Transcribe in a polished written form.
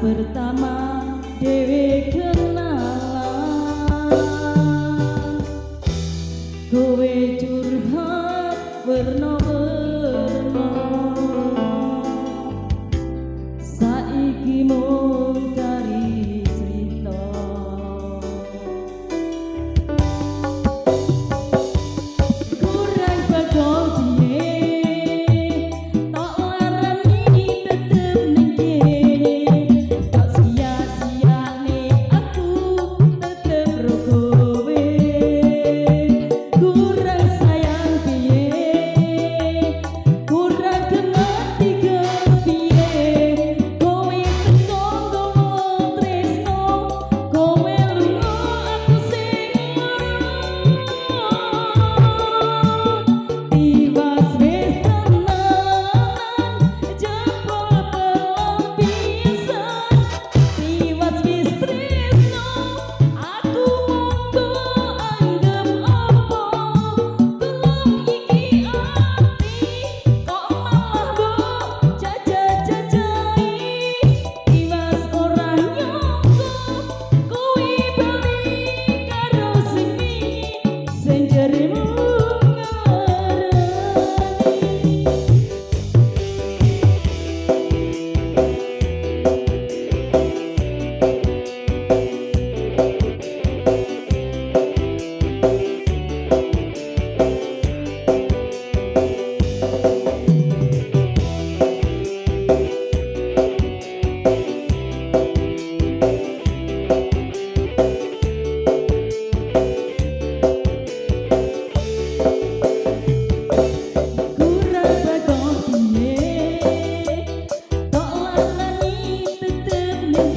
pertama dewe kenalan kowe curhat werna-werna saiki mung kari cerita kurang bakal dine tok larang ini tetep ning kene tak sia-siane aku tetep ro kowe kurang sayang piye kurang ngerti kepiye kowe teko nggawa tresno kowe lunga aku sing tiwas wis tenanan jebul pelampiasan tiwas wis tresno aku monggo anggap apa tolong iki ati kok malah mbok jajah-jajahi tiwas ora nyangka kowe bali karo sing wingi sing jaremu ngarani kurang bakal piye tok larani tetep ning